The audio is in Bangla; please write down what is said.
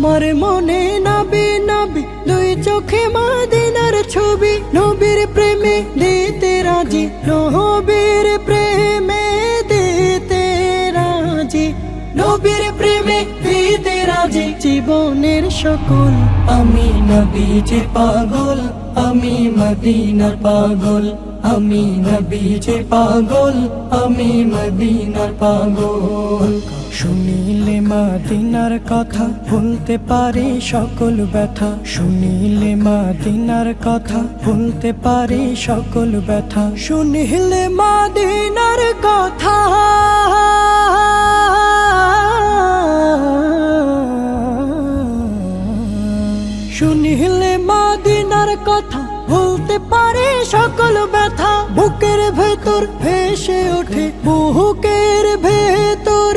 আমার মনে নবী নবী দুই চোখে মদিনার ছবি, নবীর প্রেমে দিতে রাজি, নবীর প্রেমে দিতে রাজি, নবীর প্রেমে দিতে রাজি। জীবনের সকল আমি নবীজির পাগল, আমি মদিনার পাগল, আমি নবীজির পাগল, আমি মদিনার পাগল। শুনিলে মদিনার কথা ভুলতে পারি সকল ব্যথা, শুনিলে মদিনার কথা ভুলতে পারি সকল ব্যথা, শুনিলে মদিনার কথা শুনিলে মদিনার কথা ভুলতে পারে সকল ব্যথা। বুকের ভেতর ভেসে ওঠে, বুকের ভেতর